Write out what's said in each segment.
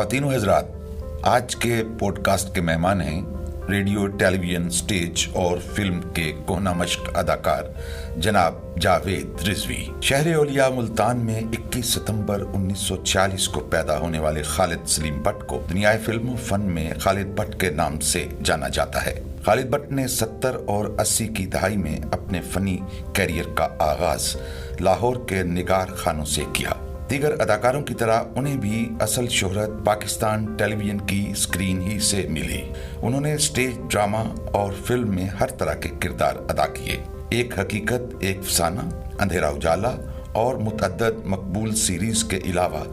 خواتین و حضرات، آج کے پوڈ کاسٹ کے مہمان ہیں ریڈیو، ٹیلی ویژن، سٹیج اور فلم کے کوہنہ مشق اداکار جناب جاوید رضوی۔ شہر اولیاء ملتان میں 21 ستمبر 1946 کو پیدا ہونے والے خالد سلیم بٹ کو دنیائے فلم و فن میں خالد بٹ کے نام سے جانا جاتا ہے۔ خالد بٹ نے 70 اور 80 کی دہائی میں اپنے فنی کیریئر کا آغاز لاہور کے نگار خانوں سے کیا۔ دیگر اداکاروں کی طرح انہیں بھی اصل شہرت پاکستان ٹیلی ویژن کی اسکرین ہی سے ملی۔ انہوں نے اسٹیج، ڈرامہ اور فلم میں ہر طرح کے کردار ادا کیے۔ ایک حقیقت، ایک فسانہ، اندھیرا اجالا اور متعدد مقبول سیریز کے علاوہ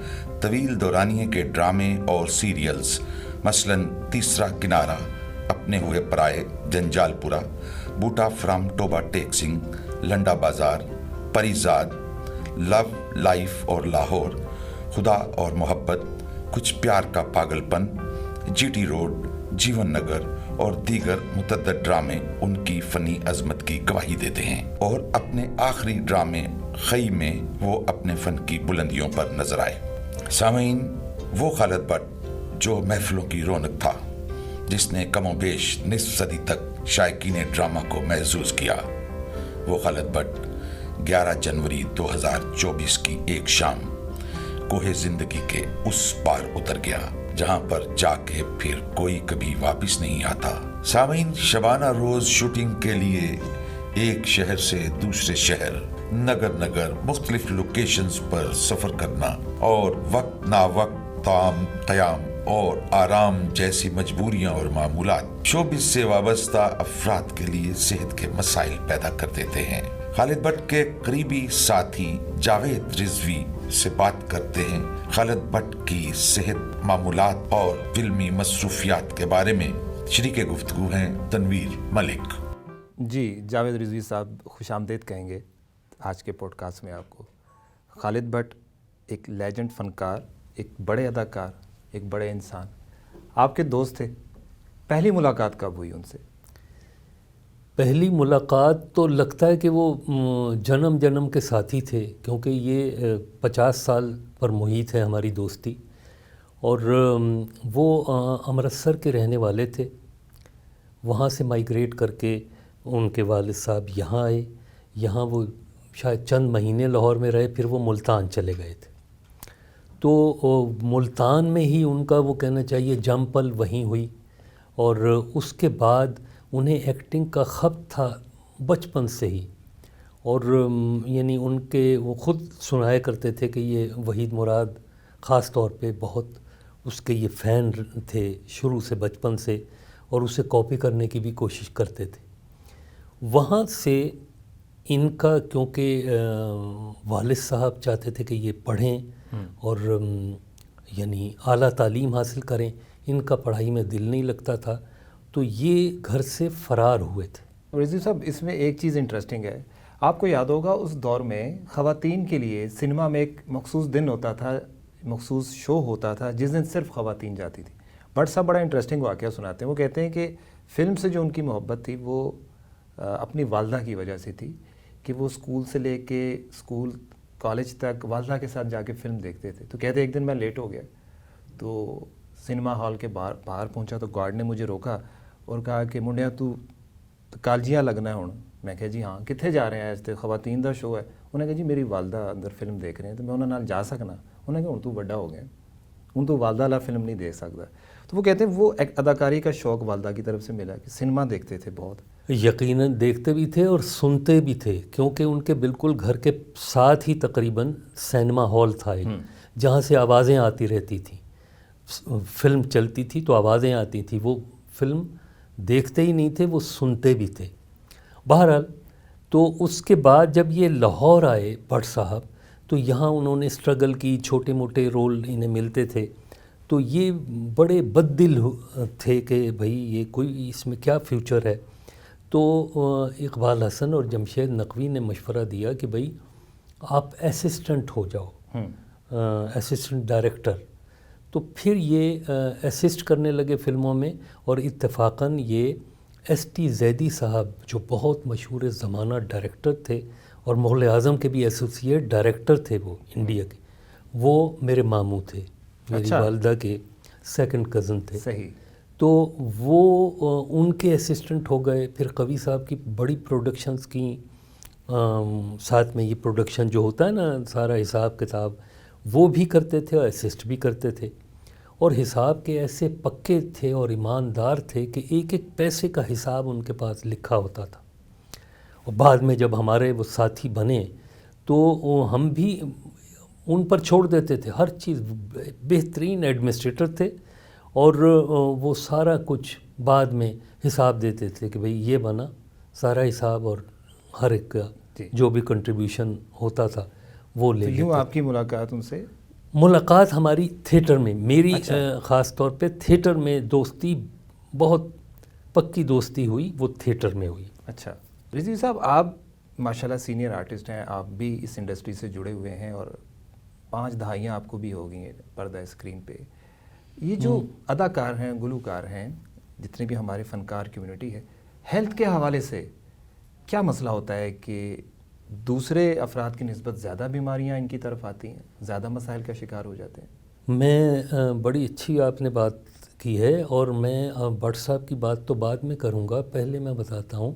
طویل دورانیے کے ڈرامے اور سیریلز مثلاً تیسرا کنارہ، اپنے ہوئے پرائے، Janjaal Pura, Boota from Toba Tek Singh, Landa Bazaar, Parizaad, love, life اور لاہور، خدا اور محبت، کچھ پیار کا پاگل پن، جی ٹی روڈ، جیون نگر اور دیگر متعدد ڈرامے ان کی فنی عظمت کی گواہی دیتے ہیں۔ اور اپنے آخری ڈرامے خئی میں وہ اپنے فن کی بلندیوں پر نظر آئے۔ سامعین، وہ خالد بٹ جو محفلوں کی رونق تھا، جس نے کم و بیش نصف صدی تک شائقین ڈرامہ کو محظوظ کیا، وہ خالد بٹ 11 جنوری 2024 کی ایک شام کوہ زندگی کے اس پار اتر گیا جہاں پر جا کے پھر کوئی کبھی واپس نہیں آتا۔ سامعین، شبانہ روز شوٹنگ کے لیے ایک شہر سے دوسرے شہر، نگر نگر مختلف لوکیشنز پر سفر کرنا اور وقت نا وقت طعام، قیام اور آرام جیسی مجبوریاں اور معمولات شوبز سے وابستہ افراد کے لیے صحت کے مسائل پیدا کر دیتے ہیں۔ خالد بٹ کے قریبی ساتھی جاوید رضوی سے بات کرتے ہیں خالد بٹ کی صحت، معمولات اور فلمی مصروفیات کے بارے میں۔ شریک گفتگو ہیں تنویر ملک۔ جی جاوید رضوی صاحب، خوش آمدید کہیں گے آج کے پوڈ کاسٹ میں آپ کو۔ خالد بٹ ایک لیجنڈ فنکار، ایک بڑے اداکار، ایک بڑے انسان، آپ کے دوست تھے۔ پہلی ملاقات کب ہوئی ان سے؟ پہلی ملاقات تو لگتا ہے کہ وہ جنم جنم کے ساتھی تھے، کیونکہ یہ 50 سال پر محیط ہے ہماری دوستی۔ اور وہ امرتسر کے رہنے والے تھے، وہاں سے مائیگریٹ کر کے ان کے والد صاحب یہاں آئے، یہاں وہ شاید چند مہینے لاہور میں رہے، پھر وہ ملتان چلے گئے تھے۔ تو ملتان میں ہی ان کا وہ کہنا چاہیے جم پل وہیں ہوئی، اور اس کے بعد انہیں ایکٹنگ کا خب تھا بچپن سے ہی۔ اور یعنی ان کے وہ خود سنایا کرتے تھے کہ یہ وحید مراد خاص طور پہ بہت اس کے یہ فین تھے شروع سے، بچپن سے، اور اسے کاپی کرنے کی بھی کوشش کرتے تھے۔ وہاں سے ان کا، کیونکہ والد صاحب چاہتے تھے کہ یہ پڑھیں اور یعنی اعلیٰ تعلیم حاصل کریں، ان کا پڑھائی میں دل نہیں لگتا تھا، تو یہ گھر سے فرار ہوئے تھے۔ رضوی صاحب، اس میں ایک چیز انٹرسٹنگ ہے، آپ کو یاد ہوگا اس دور میں خواتین کے لیے سنیما میں ایک مخصوص دن ہوتا تھا، مخصوص شو ہوتا تھا جس دن صرف خواتین جاتی تھیں۔ بٹ صاحب بڑا انٹرسٹنگ واقعہ سناتے ہیں، وہ کہتے ہیں کہ فلم سے جو ان کی محبت تھی وہ اپنی والدہ کی وجہ سے تھی، کہ وہ اسکول سے لے کے اسکول کالج تک والدہ کے ساتھ جا کے فلم دیکھتے تھے۔ تو کہتے ہیں ایک دن میں لیٹ ہو گیا تو سنیما ہال کے باہر پہنچا تو گارڈ نے مجھے روکا اور کہا کہ منڈیا تو کالجیاں لگنا ہے ہوں۔ میں کہا جی ہاں، کتنے جا رہے ہیں؟ ایسے خواتین دا شو ہے۔ انہیں کہا جی میری والدہ اندر فلم دیکھ رہے ہیں، تو میں انہوں نال جا سکنا؟ انہیں کہا ہوں تو بڑا ہو گیا، ہوں تو والدہ لا فلم نہیں دیکھ سکتا۔ تو وہ کہتے ہیں وہ ایک اداکاری کا شوق والدہ کی طرف سے ملا کہ سنیما دیکھتے تھے بہت۔ یقیناً دیکھتے بھی تھے اور سنتے بھی تھے، کیونکہ ان کے بالکل گھر کے ساتھ ہی تقریباً سینما ہال تھا ایک، جہاں سے آوازیں آتی رہتی تھیں۔ فلم چلتی تھی تو آوازیں آتی تھیں، وہ فلم دیکھتے ہی نہیں تھے، وہ سنتے بھی تھے۔ بہرحال تو اس کے بعد جب یہ لاہور آئے بٹ صاحب، تو یہاں انہوں نے اسٹرگل کی، چھوٹے موٹے رول انہیں ملتے تھے، تو یہ بڑے بد دل تھے کہ بھئی یہ کوئی اس میں کیا فیوچر ہے۔ تو اقبال حسن اور جمشید نقوی نے مشورہ دیا کہ بھئی آپ اسسٹنٹ ہو جاؤ، اسسٹنٹ ڈائریکٹر۔ تو پھر یہ اسسٹ کرنے لگے فلموں میں، اور اتفاقاً یہ ایس ٹی زیدی صاحب جو بہت مشہور زمانہ ڈائریکٹر تھے اور مغل اعظم کے بھی ایسوسیٹ ڈائریکٹر تھے وہ انڈیا کے، وہ میرے ماموں تھے، میری والدہ کے سیکنڈ کزن تھے. صحیح. تو وہ ان کے اسسٹنٹ ہو گئے. پھر قوی صاحب کی بڑی پروڈکشنز کی، ساتھ میں یہ پروڈکشن جو ہوتا ہے نا سارا حساب کتاب وہ بھی کرتے تھے اور اسسٹ بھی کرتے تھے. اور حساب کے ایسے پکے تھے اور ایماندار تھے کہ ایک ایک پیسے کا حساب ان کے پاس لکھا ہوتا تھا. اور بعد میں جب ہمارے وہ ساتھی بنے تو ہم بھی ان پر چھوڑ دیتے تھے ہر چیز. بہترین ایڈمنسٹریٹر تھے اور وہ سارا کچھ بعد میں حساب دیتے تھے کہ بھئی یہ بنا سارا حساب، اور ہر ایک کا جو بھی کنٹریبیوشن ہوتا تھا وہ لے لیتے. یوں آپ کی ملاقات ان سے؟ ملاقات ہماری تھیٹر میں، میری خاص طور پہ تھیٹر میں دوستی، بہت پکی دوستی ہوئی، وہ تھیٹر میں ہوئی. اچھا رضوی صاحب، آپ ماشاءاللہ سینئر آرٹسٹ ہیں، آپ بھی اس انڈسٹری سے جڑے ہوئے ہیں اور 5 دہائیاں آپ کو بھی ہو گئی ہیں پردہ اسکرین پہ. یہ جو اداکار ہیں، گلوکار ہیں، جتنے بھی ہمارے فنکار کمیونٹی ہے، ہیلتھ کے حوالے سے کیا مسئلہ ہوتا ہے کہ دوسرے افراد کی نسبت زیادہ بیماریاں ان کی طرف آتی ہیں، زیادہ مسائل کا شکار ہو جاتے ہیں؟ میں بڑی اچھی آپ نے بات کی ہے، اور میں بٹ صاحب کی بات تو بعد میں کروں گا. پہلے میں بتاتا ہوں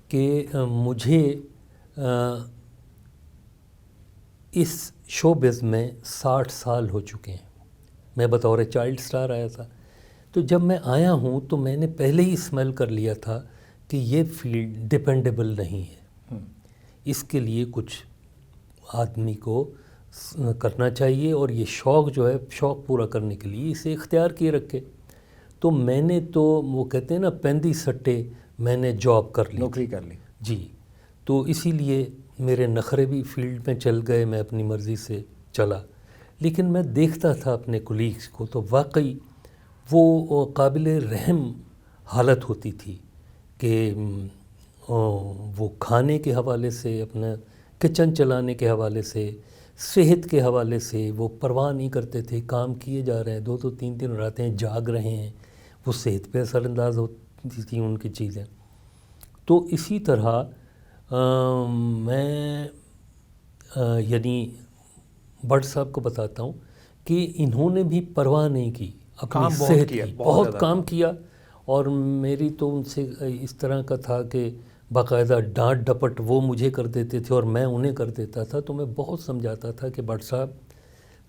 کہ مجھے اس شو بز میں 60 سال ہو چکے ہیں. میں بطور چائلڈ سٹار آیا تھا، تو جب میں آیا ہوں تو میں نے پہلے ہی اسمیل کر لیا تھا کہ یہ فیلڈ ڈیپینڈیبل نہیں ہے. اس کے لیے کچھ آدمی کو کرنا چاہیے، اور یہ شوق جو ہے، شوق پورا کرنے کے لیے اسے اختیار کیے رکھے. تو میں نے تو وہ کہتے ہیں نا پیندی سٹے، میں نے جاب کر لی، نوکری کر لی. جی. تو اسی لیے میرے نخرے بھی فیلڈ میں چل گئے، میں اپنی مرضی سے چلا. لیکن میں دیکھتا تھا اپنے کولیگز کو تو واقعی وہ قابل رحم حالت ہوتی تھی کہ وہ کھانے کے حوالے سے، اپنا کچن چلانے کے حوالے سے، صحت کے حوالے سے وہ پرواہ نہیں کرتے تھے. کام کیے جا رہے ہیں، 2 3 راتیں جاگ رہے ہیں، وہ صحت پہ اثر انداز ہوتی تھیں ان کی چیزیں. تو اسی طرح میں یعنی بٹ صاحب کو بتاتا ہوں کہ انہوں نے بھی پرواہ نہیں کی اپنی صحت کی، بہت کام کیا. اور میری تو ان سے اس طرح کا تھا کہ باقاعدہ ڈانٹ ڈپٹ وہ مجھے کر دیتے تھے اور میں انہیں کر دیتا تھا. تو میں بہت سمجھاتا تھا کہ بٹ صاحب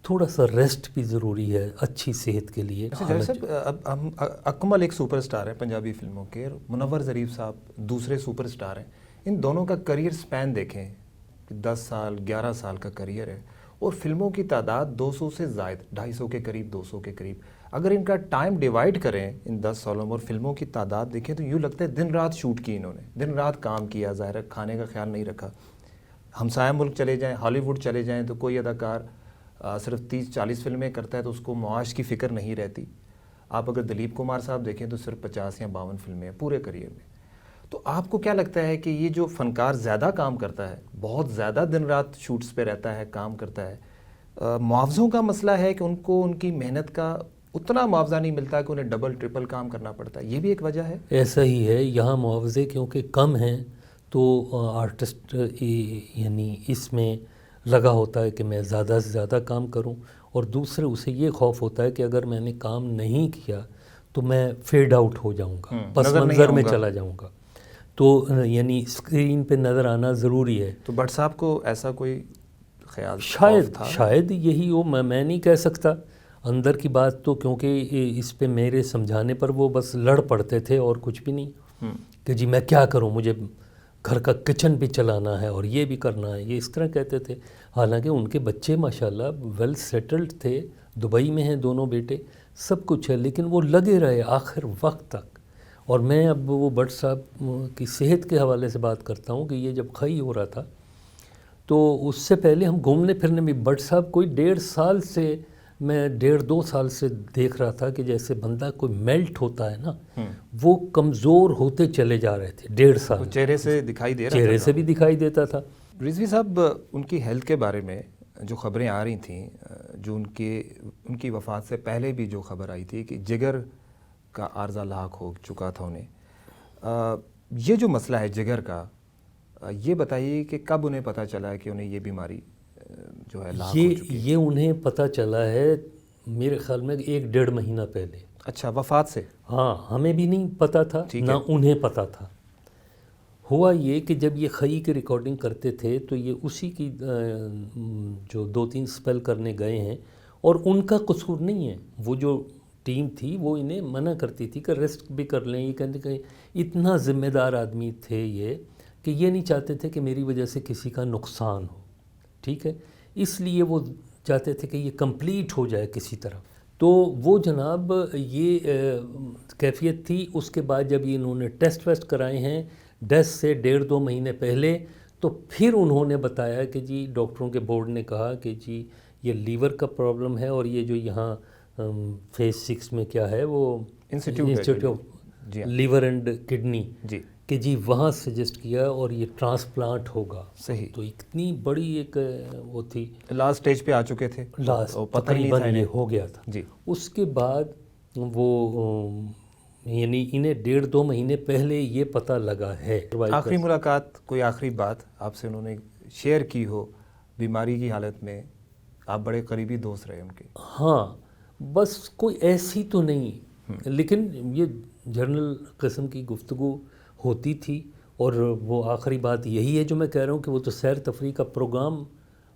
تھوڑا سا ریسٹ بھی ضروری ہے اچھی صحت کے لیے. صاحب اب ہم اکمل ایک سپر سٹار ہیں پنجابی فلموں کے، منور ظریف صاحب دوسرے سپر سٹار ہیں. ان دونوں کا کریئر سپین دیکھیں کہ 10 سال 11 سال کا کریئر ہے، اور فلموں کی تعداد 200 سے زائد، 250 کے قریب، 200 کے قریب. اگر ان کا ٹائم ڈیوائڈ کریں ان 10 سالوں میں اور فلموں کی تعداد دیکھیں تو یوں لگتا ہے دن رات شوٹ کی انہوں نے، دن رات کام کیا. ظاہر ہے کھانے کا خیال نہیں رکھا. ہمسایہ ملک چلے جائیں، ہالی ووڈ چلے جائیں تو کوئی اداکار صرف 30-40 فلمیں کرتا ہے تو اس کو معاش کی فکر نہیں رہتی. آپ اگر دلیپ کمار صاحب دیکھیں تو صرف 50 یا 52 فلمیں ہیں پورے کریئر میں. تو آپ کو کیا لگتا ہے کہ یہ جو فنکار زیادہ کام کرتا ہے، بہت زیادہ دن رات شوٹس پہ رہتا ہے، کام کرتا ہے، معاوضوں کا مسئلہ ہے کہ ان کو ان کی محنت کا اتنا معاوضہ نہیں ملتا کہ انہیں ڈبل ٹرپل کام کرنا پڑتا ہے؟ یہ بھی ایک وجہ ہے. ایسا ہی ہے، یہاں معاوضے کیونکہ کم ہیں تو آرٹسٹ یعنی اس میں لگا ہوتا ہے کہ میں زیادہ سے زیادہ کام کروں، اور دوسرے اسے یہ خوف ہوتا ہے کہ اگر میں نے کام نہیں کیا تو میں فیڈ آؤٹ ہو جاؤں گا، پس منظر میں چلا جاؤں گا. تو یعنی اسکرین پہ نظر آنا ضروری ہے. تو بٹ صاحب کو ایسا کوئی خیال شاید یہی ہو، میں نہیں کہہ سکتا اندر کی بات تو، کیونکہ اس پہ میرے سمجھانے پر وہ بس لڑ پڑتے تھے اور کچھ بھی نہیں کہ جی میں کیا کروں، مجھے گھر کا کچن بھی چلانا ہے اور یہ بھی کرنا ہے، یہ اس طرح کہتے تھے. حالانکہ ان کے بچے ماشاءاللہ ویل سیٹلڈ تھے، دبئی میں ہیں دونوں بیٹے، سب کچھ ہے، لیکن وہ لگے رہے آخر وقت تک. اور میں اب وہ بٹ صاحب کی صحت کے حوالے سے بات کرتا ہوں کہ یہ جب کھئی ہو رہا تھا تو اس سے پہلے ہم گھومنے پھرنے میں، بٹ صاحب کوئی 1.5 سال سے، میں 1.5-2 سال سے دیکھ رہا تھا کہ جیسے بندہ کوئی میلٹ ہوتا ہے نا، وہ کمزور ہوتے چلے جا رہے تھے. 1.5 سال چہرے سے دکھائی دے رہا، چہرے سے بھی دکھائی دیتا تھا. رضوی صاحب ان کی ہیلتھ کے بارے میں جو خبریں آ رہی تھیں، جو ان کی وفات سے پہلے بھی جو خبر آئی تھی کہ جگر کا عارضہ لاحق ہو چکا تھا انہیں، یہ جو مسئلہ ہے جگر کا، یہ بتائیے کہ کب انہیں پتہ چلا کہ انہیں یہ بیماری جو ہے لاحق ہو چکی ہے؟ یہ انہیں پتہ چلا ہے میرے خیال میں 1-1.5 مہینہ پہلے. اچھا، وفات سے؟ ہاں، ہمیں بھی نہیں پتہ تھا نہ انہیں پتہ تھا. ہوا یہ کہ جب یہ خئی کی ریکارڈنگ کرتے تھے تو یہ اسی کی جو 2-3 سپیل کرنے گئے ہیں، اور ان کا قصور نہیں ہے. وہ جو ٹیم تھی وہ انہیں منع کرتی تھی کہ ریسٹ بھی کر لیں. یہ کہتے کہ اتنا ذمہ دار آدمی تھے یہ کہ یہ نہیں چاہتے تھے کہ میری وجہ سے کسی کا نقصان ہو. ٹھیک ہے، اس لیے وہ چاہتے تھے کہ یہ کمپلیٹ ہو جائے کسی طرح. تو وہ جناب یہ کیفیت تھی. اس کے بعد جب یہ انہوں نے ٹیسٹ ویسٹ کرائے ہیں ڈیتھ سے 1.5-2 مہینے پہلے، تو پھر انہوں نے بتایا کہ جی ڈاکٹروں کے بورڈ نے کہا کہ جی یہ لیور کا پرابلم ہے، اور یہ جو یہاں فیز 6 میں کیا ہے وہ institute of liver and kidney, کہ جی وہاں سجیسٹ کیا اور یہ ٹرانسپلانٹ ہوگا. صحیح. تو اتنی بڑی ایک وہ تھی، لاسٹ سٹیج پہ آ چکے تھے، لاسٹ تقریباً یہ ہو گیا تھا. جی. اس کے بعد وہ یعنی انہیں 1.5-2 مہینے پہلے یہ پتہ لگا ہے. آخری ملاقات، کوئی آخری بات آپ سے انہوں نے شیئر کی ہو بیماری کی حالت میں؟ آپ بڑے قریبی دوست رہے ان کے. ہاں، بس کوئی ایسی تو نہیں، لیکن یہ جنرل قسم کی گفتگو ہوتی تھی. اور وہ آخری بات یہی ہے جو میں کہہ رہا ہوں کہ وہ تو سیر تفریح کا پروگرام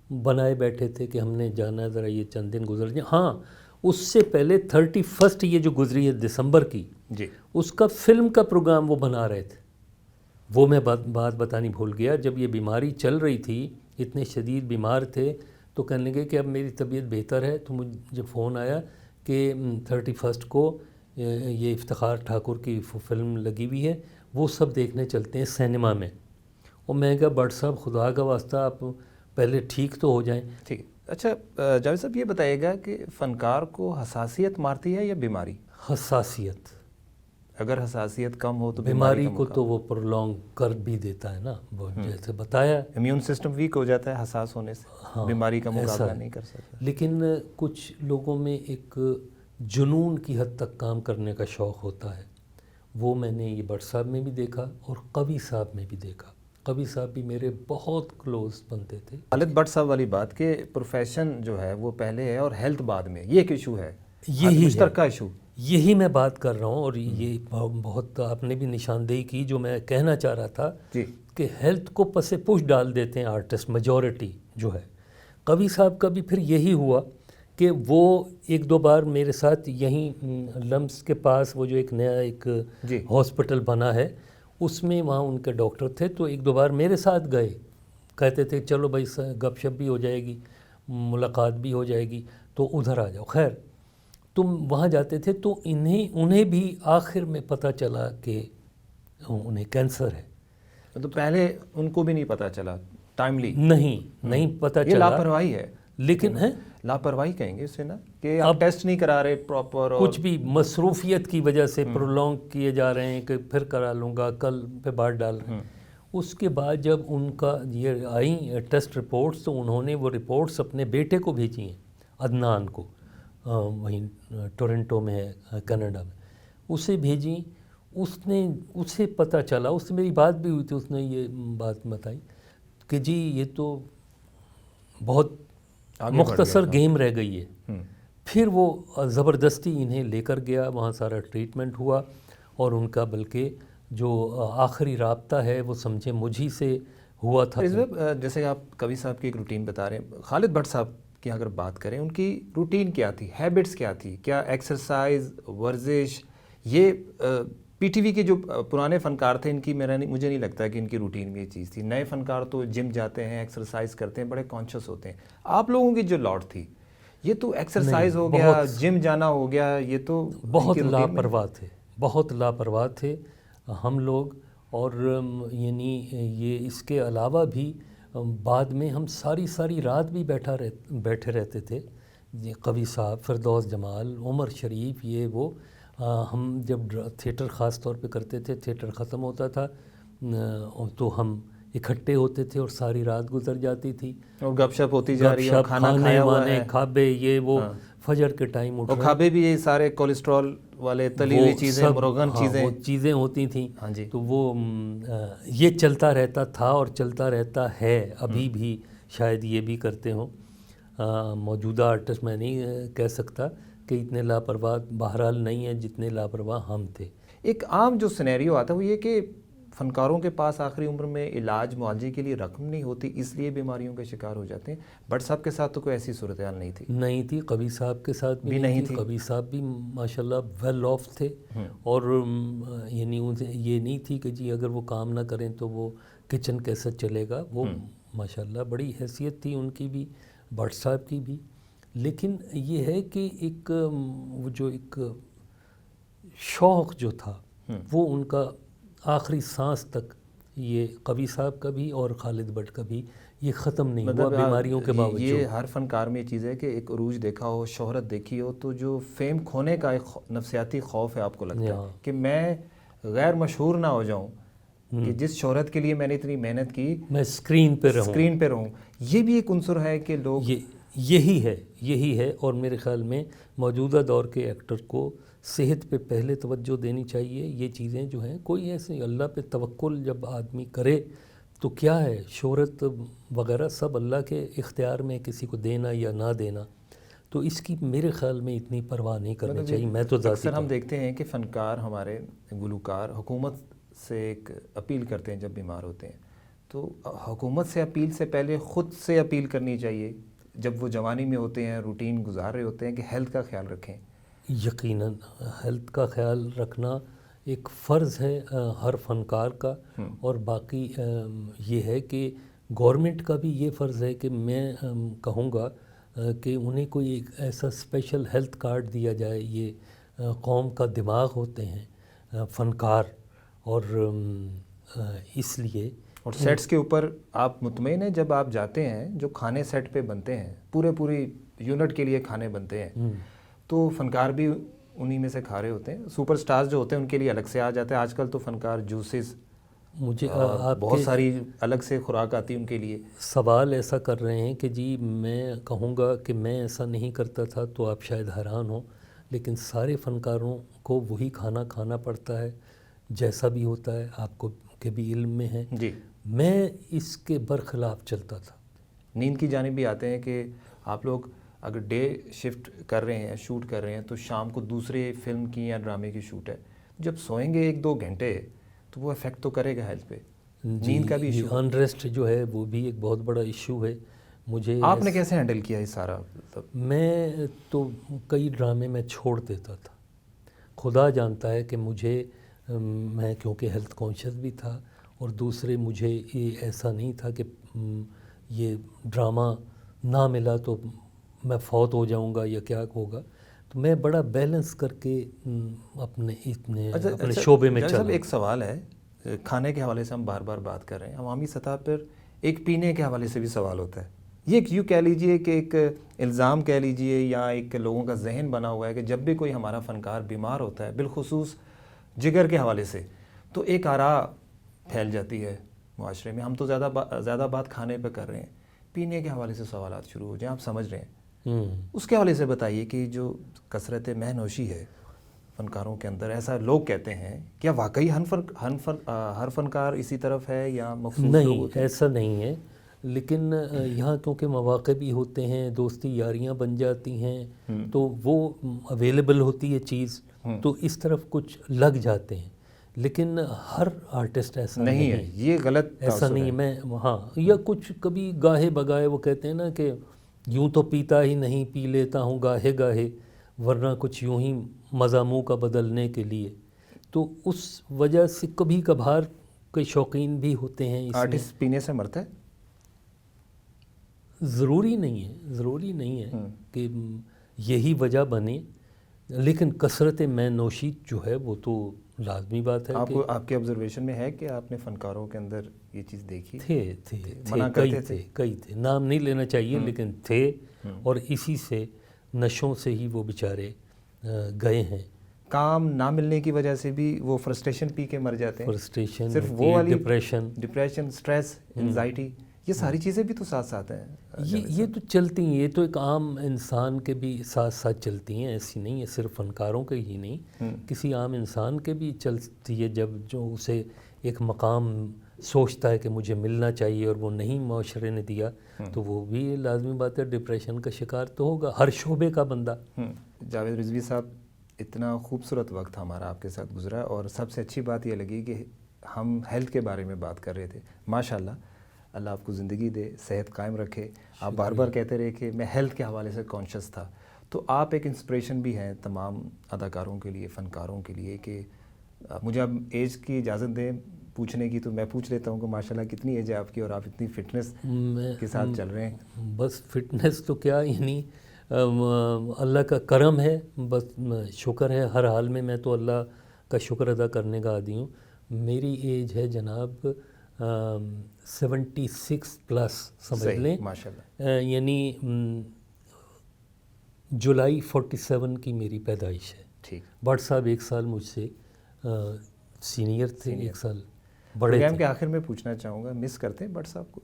بنائے بیٹھے تھے کہ ہم نے جانا ہے، ذرا یہ چند دن گزر جائیں. ہاں، اس سے پہلے 31 یہ جو گزری ہے دسمبر کی، جی، اس کا فلم کا پروگرام وہ بنا رہے تھے. وہ میں بات بتانی بھول گیا. جب یہ بیماری چل رہی تھی، اتنے شدید بیمار تھے، تو کہنے لگے کہ اب میری طبیعت بہتر ہے. تو مجھے فون آیا کہ 31 کو یہ افتخار ٹھاکر کی فلم لگی ہوئی ہے، وہ سب دیکھنے چلتے ہیں سینما میں. اور میں کہا بٹ صاحب خدا کا واسطہ آپ پہلے ٹھیک تو ہو جائیں. ٹھیک. اچھا جاوید صاحب، یہ بتائیے گا کہ فنکار کو حساسیت مارتی ہے یا بیماری؟ حساسیت. اگر حساسیت کم ہو تو بیماری کو تو وہ پرولونگ کر بھی دیتا ہے نا، وہ جیسے بتایا امیون سسٹم ویک ہو جاتا ہے حساس ہونے سے، بیماری کا مقابلہ نہیں کر سکتا. لیکن کچھ لوگوں میں ایک جنون کی حد تک کام کرنے کا شوق ہوتا ہے. وہ میں نے یہ بٹ صاحب میں بھی دیکھا اور قوی صاحب میں بھی دیکھا. قوی صاحب بھی میرے بہت کلوز بنتے تھے. خالد بٹ صاحب والی بات کہ پروفیشن جو ہے وہ پہلے ہے اور ہیلتھ بعد میں، یہ ایک ایشو ہے، یہی مشترکہ ایشو. یہی میں بات کر رہا ہوں. اور یہ بہت آپ نے بھی نشاندہی کی جو میں کہنا چاہ رہا تھا کہ ہیلتھ کو پس پش ڈال دیتے ہیں آرٹسٹ، میجورٹی جو ہے. قوی صاحب کا بھی پھر یہی ہوا کہ وہ 1-2 بار میرے ساتھ یہیں لمس کے پاس وہ جو ایک نیا ایک ہاسپٹل بنا ہے اس میں، وہاں ان کے ڈاکٹر تھے، تو 1-2 بار میرے ساتھ گئے. کہتے تھے چلو بھائی گپ شپ بھی ہو جائے گی، ملاقات بھی ہو جائے گی، تو ادھر آ جاؤ. خیر تم وہاں جاتے تھے تو انہیں بھی آخر میں پتہ چلا کہ انہیں کینسر ہے. تو پہلے ان کو بھی نہیں پتہ چلا ٹائملی؟ نہیں پتہ چلا. یہ لاپرواہی ہے. لیکن ہے لاپرواہی کہیں گے اسے نا، کہ آپ ٹیسٹ نہیں کرا رہے پراپر، اور کچھ بھی مصروفیت کی وجہ سے پرولونگ کیے جا رہے ہیں کہ پھر کرا لوں گا، کل پہ بات ڈال رہے ہیں. اس کے بعد جب ان کا یہ آئیں ٹیسٹ رپورٹس، تو انہوں نے وہ رپورٹس اپنے بیٹے کو بھیجی ہیں، عدنان کو، وہیں ٹورنٹو میں ہے کینیڈا میں، اسے بھیجیں. اسے پتہ چلا، اس سے میری بات بھی ہوئی تھی، اس نے یہ بات بتائی کہ جی یہ تو بہت مختصر گیم رہ گئی ہے. پھر وہ زبردستی انہیں لے کر گیا، وہاں سارا ٹریٹمنٹ ہوا، اور ان کا بلکہ جو آخری رابطہ ہے وہ سمجھے مجھی سے ہوا تھا. جیسے آپ قوی صاحب کی ایک روٹین بتا رہے ہیں، خالد بٹ صاحب کی اگر بات کریں، ان کی روٹین کیا تھی، ہیبٹس کیا تھی؟ کیا ایکسرسائز، ورزش؟ یہ پی ٹی وی کے جو پرانے فنکار تھے ان کی مجھے نہیں لگتا کہ ان کی روٹین میں یہ چیز تھی. نئے فنکار تو جم جاتے ہیں، ایکسرسائز کرتے ہیں، بڑے کانشیس ہوتے ہیں. آپ لوگوں کی جو لاٹ تھی، یہ تو ایکسرسائز ہو گیا، جم جانا ہو گیا، یہ تو بہت لاپرواہ تھے، بہت لاپرواہ تھے ہم لوگ. اور یعنی یہ اس کے علاوہ بھی بعد میں ہم ساری رات بھی بیٹھے رہتے تھے. قوی صاحب، فردوس جمال، عمر شریف، یہ وہ. ہم جب تھیٹر خاص طور پہ کرتے تھے، تھیٹر ختم ہوتا تھا تو ہم اکٹھے ہوتے تھے اور ساری رات گزر جاتی تھی، اور گپ شپ ہوتی جا رہی ہے، کھانا کھایا ہوا ہے، کھابے یہ وہ، فجر کے ٹائم اٹھ، اور کھابے بھی یہ سارے کولیسٹرول والے تلی ہوئی چیزیں، مرغن چیزیں ہوتی تھیں. تو وہ یہ چلتا رہتا تھا اور چلتا رہتا ہے ابھی بھی. شاید یہ بھی کرتے ہوں، موجودہ آرٹسٹ میں نہیں کہہ سکتا، کہ اتنے لاپرواہ بہرحال نہیں ہیں جتنے لاپرواہ ہم تھے. ایک عام جو سینیریو آتا ہے وہ یہ کہ فنکاروں کے پاس آخری عمر میں علاج معالجے کے لیے رقم نہیں ہوتی، اس لیے بیماریوں کے شکار ہو جاتے ہیں. بٹ صاحب کے ساتھ تو کوئی ایسی صورتحال نہیں تھی. نہیں تھی. قوی صاحب کے ساتھ بھی نہیں تھی. قوی صاحب بھی ماشاءاللہ ویل آف تھے، اور یعنی یہ نہیں تھی کہ جی اگر وہ کام نہ کریں تو وہ کچن کیسے چلے گا. وہ ماشاءاللہ بڑی حیثیت تھی ان کی بھی، بٹ صاحب کی بھی. لیکن یہ ہے کہ ایک وہ جو ایک شوق جو تھا وہ ان کا آخری سانس تک، یہ قوی صاحب کا بھی اور خالد بٹ کا بھی، یہ ختم نہیں ہوا بیماریوں کے باوجود. یہ ہر فنکار میں یہ چیز ہے کہ ایک عروج دیکھا ہو، شہرت دیکھی ہو، تو جو فیم کھونے کا ایک نفسیاتی خوف ہے آپ کو لگتا ہے کہ میں غیر مشہور نہ ہو جاؤں، کہ جس شہرت کے لیے میں نے اتنی محنت کی میں اسکرین پہ رہوں. یہ بھی ایک عنصر ہے کہ لوگ یہی ہے. اور میرے خیال میں موجودہ دور کے ایکٹر کو صحت پہ پہلے توجہ دینی چاہیے. یہ چیزیں جو ہیں کوئی ایسے اللہ پہ توکل جب آدمی کرے تو کیا ہے، شہرت وغیرہ سب اللہ کے اختیار میں، کسی کو دینا یا نہ دینا. تو اس کی میرے خیال میں اتنی پرواہ نہیں کرنی چاہیے. میں تو اکثر ہم دیکھتے ہیں کہ فنکار، ہمارے گلوکار حکومت سے ایک اپیل کرتے ہیں جب بیمار ہوتے ہیں، تو حکومت سے اپیل سے پہلے خود سے اپیل کرنی چاہیے جب وہ جوانی میں ہوتے ہیں، روٹین گزار رہے ہوتے ہیں، کہ ہیلتھ کا خیال رکھیں. یقیناً ہیلتھ کا خیال رکھنا ایک فرض ہے ہر فنکار کا. اور باقی یہ ہے کہ گورنمنٹ کا بھی یہ فرض ہے کہ میں کہوں گا کہ انہیں کوئی ایک ایسا اسپیشل ہیلتھ کارڈ دیا جائے. یہ قوم کا دماغ ہوتے ہیں فنکار، اور اس لیے اور سیٹس کے اوپر آپ مطمئن ہیں جب آپ جاتے ہیں، جو کھانے سیٹ پہ بنتے ہیں، پوری یونٹ کے لیے کھانے بنتے ہیں، تو فنکار بھی انہی میں سے کھا رہے ہوتے ہیں. سپر سٹارز جو ہوتے ہیں ان کے لیے الگ سے آ جاتے ہیں. آج کل تو فنکار جوسز، مجھے بہت ساری الگ سے خوراک آتی ہے ان کے لیے. سوال ایسا کر رہے ہیں کہ جی میں کہوں گا کہ میں ایسا نہیں کرتا تھا تو آپ شاید حیران ہوں، لیکن سارے فنکاروں کو وہی کھانا کھانا پڑتا ہے جیسا بھی ہوتا ہے. آپ کو کے بھی علم میں ہے. جی، میں اس کے برخلاف چلتا تھا. نیند کی جانب بھی آتے ہیں کہ آپ لوگ اگر ڈے شفٹ کر رہے ہیں، شوٹ کر رہے ہیں، تو شام کو دوسرے فلم کی یا ڈرامے کی شوٹ ہے، جب سوئیں گے 1-2 گھنٹے تو وہ افیکٹ تو کرے گا ہیلتھ پہ. نیند کا بھی ایشو، انریسٹ جو ہے وہ بھی ایک بہت بڑا ایشو ہے. مجھے آپ نے کیسے ہینڈل کیا یہ سارا؟ میں تو کئی ڈرامے میں چھوڑ دیتا تھا. خدا جانتا ہے کہ مجھے، میں کیونکہ ہیلتھ کانشیس بھی تھا، اور دوسرے مجھے یہ ایسا نہیں تھا کہ یہ ڈرامہ نہ ملا تو میں فوت ہو جاؤں گا یا کیا ہوگا. تو میں بڑا بیلنس کر کے اپنے شعبے میں چلا. ایک سوال ہے، کھانے کے حوالے سے ہم بار بار بات کر رہے ہیں، عوامی سطح پر ایک پینے کے حوالے سے بھی سوال ہوتا ہے. یہ یوں کہہ لیجئے کہ ایک الزام کہہ لیجئے، یا ایک لوگوں کا ذہن بنا ہوا ہے کہ جب بھی کوئی ہمارا فنکار بیمار ہوتا ہے، بالخصوص جگر کے حوالے سے، تو ایک آراء پھیل جاتی ہے معاشرے میں. ہم تو زیادہ بات کھانے پہ کر رہے ہیں، پینے کے حوالے سے سوالات شروع ہو جائیں، آپ سمجھ رہے ہیں. اس کے حوالے سے بتائیے کہ جو کثرت مہ نوشی ہے فنکاروں کے اندر، ایسا لوگ کہتے ہیں، کیا واقعی ہر فنکار اسی طرف ہے یا مخصوص لوگ نہیں؟ ہوتے ہیں؟ ایسا نہیں ہے، لیکن یہاں کیونکہ مواقع بھی ہوتے ہیں، دوستی یاریاں بن جاتی ہیں، تو وہ اویلیبل ہوتی ہے چیز، تو اس طرف کچھ لگ جاتے ہیں. لیکن ہر آرٹسٹ ایسا نہیں ہے. یہ غلط ایسا نہیں. میں یا کچھ کبھی گاہے بگاہے وہ کہتے ہیں نا کہ یوں تو پیتا ہی نہیں، پی لیتا ہوں گاہے گاہے، ورنہ کچھ یوں ہی مزہ منہ کا بدلنے کے لیے. تو اس وجہ سے کبھی کبھار کئی شوقین بھی ہوتے ہیں. آرٹسٹ پینے سے مرتا ہے؟ ضروری نہیں ہے کہ یہی وجہ بنے، لیکن کثرت مے نوشی جو ہے وہ تو لازمی بات ہے. آپ کے آبزرویشن میں ہے کہ آپ نے فنکاروں کے اندر یہ چیز دیکھی؟ کئی تھے، نام نہیں لینا چاہیے، لیکن تھے، اور اسی سے نشوں سے ہی وہ بیچارے گئے ہیں. کام نہ ملنے کی وجہ سے بھی وہ فرسٹریشن پی کے مر جاتے ہیں. فرسٹریشن، صرف وہ والی ڈپریشن، سٹریس، انزائٹی، یہ ساری چیزیں بھی تو ساتھ ساتھ ہیں. یہ تو چلتی ہیں، یہ تو ایک عام انسان کے بھی ساتھ ساتھ چلتی ہیں. ایسی نہیں ہے صرف فنکاروں کے ہی نہیں، کسی عام انسان کے بھی چلتی ہے. جب جو اسے ایک مقام سوچتا ہے کہ مجھے ملنا چاہیے اور وہ نہیں معاشرے نے دیا تو وہ بھی لازمی بات ہے ڈپریشن کا شکار تو ہوگا ہر شعبے کا بندہ۔ جاوید رضوی صاحب، اتنا خوبصورت وقت ہمارا آپ کے ساتھ گزرا، اور سب سے اچھی بات یہ لگی کہ ہم ہیلتھ کے بارے میں بات کر رہے تھے۔ ماشاءاللہ، اللہ آپ کو زندگی دے، صحت قائم رکھے۔ آپ بار بار کہتے رہے کہ میں ہیلتھ کے حوالے سے کانشیس تھا، تو آپ ایک انسپریشن بھی ہیں تمام اداکاروں کے لیے، فنکاروں کے لیے، کہ مجھے اب ایج کی اجازت دیں پوچھنے کی، تو میں پوچھ لیتا ہوں کہ ماشاءاللہ کتنی ایج ہے آپ کی اور آپ اتنی فٹنس کے ساتھ چل رہے ہیں؟ بس فٹنس تو کیا، یعنی اللہ کا کرم ہے، بس شکر ہے ہر حال میں۔ میں تو اللہ کا شکر ادا کرنے کا عادی ہوں۔ میری ایج ہے جناب 76 پلس سمجھ لیں، ماشاءاللہ، یعنی جولائی 47 کی میری پیدائش ہے۔ ٹھیک۔ بٹ صاحب ایک سال مجھ سے سینئر تھے، ایک سال بڑے پروگرام تھے۔ کے آخر میں پوچھنا چاہوں گا، مس کرتے ہیں بٹ صاحب کو؟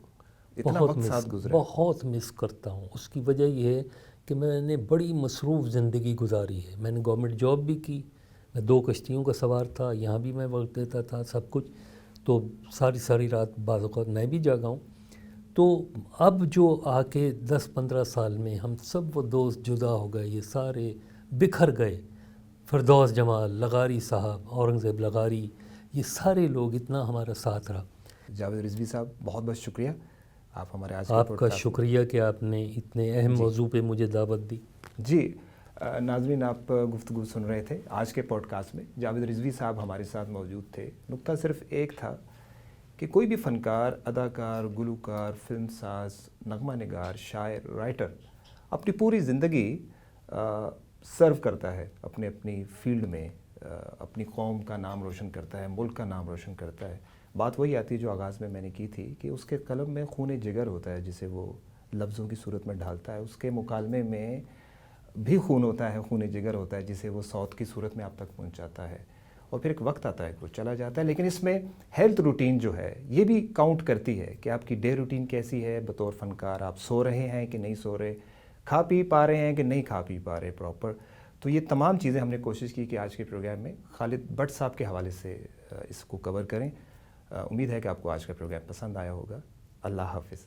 اتنا بہت وقت ساتھ گزرا ہے۔ بہت مس کرتا ہوں۔ اس کی وجہ یہ ہے کہ میں نے بڑی مصروف زندگی گزاری ہے۔ میں نے گورنمنٹ جاب بھی کی، میں 2 کشتیوں کا سوار تھا، یہاں بھی میں وقت دیتا تھا، سب کچھ، تو ساری رات بعض اوقات میں بھی جاگا ہوں۔ تو اب جو آ کے 10-15 سال میں ہم سب وہ دوست جدا ہو گئے، یہ سارے بکھر گئے۔ فردوس جمال لغاری صاحب، اورنگزیب لغاری، یہ سارے لوگ، اتنا ہمارا ساتھ رہا۔ جاوید رضوی صاحب، بہت بہت شکریہ، آپ ہمارے آج آپ کا شکریہ کہ آپ نے اتنے اہم موضوع پہ مجھے دعوت دی۔ جی ناظرین، آپ گفتگو سن رہے تھے آج کے پوڈ کاسٹ میں۔ جاوید رضوی صاحب ہمارے ساتھ موجود تھے۔ نکتہ صرف ایک تھا کہ کوئی بھی فنکار، اداکار، گلوکار، فلم ساز، نغمہ نگار، شاعر، رائٹر اپنی پوری زندگی سرو کرتا ہے اپنی فیلڈ میں، اپنی قوم کا نام روشن کرتا ہے، ملک کا نام روشن کرتا ہے۔ بات وہی آتی ہے جو آغاز میں نے کی تھی کہ اس کے قلم میں خون جگر ہوتا ہے جسے وہ لفظوں کی صورت میں ڈھالتا ہے، اس کے مکالمے میں بھی خون ہوتا ہے، خون جگر ہوتا ہے جسے وہ صوت کی صورت میں آپ تک پہنچاتا ہے، اور پھر ایک وقت آتا ہے کہ وہ چلا جاتا ہے۔ لیکن اس میں ہیلتھ روٹین جو ہے یہ بھی کاؤنٹ کرتی ہے کہ آپ کی ڈے روٹین کیسی ہے بطور فنکار، آپ سو رہے ہیں کہ نہیں سو رہے، کھا پی پا رہے ہیں کہ نہیں کھا پی پا رہے پراپر۔ تو یہ تمام چیزیں ہم نے کوشش کی کہ آج کے پروگرام میں خالد بٹ صاحب کے حوالے سے اس کو کور کریں۔ امید ہے کہ آپ کو آج کا پروگرام پسند آیا ہوگا۔ اللہ حافظ۔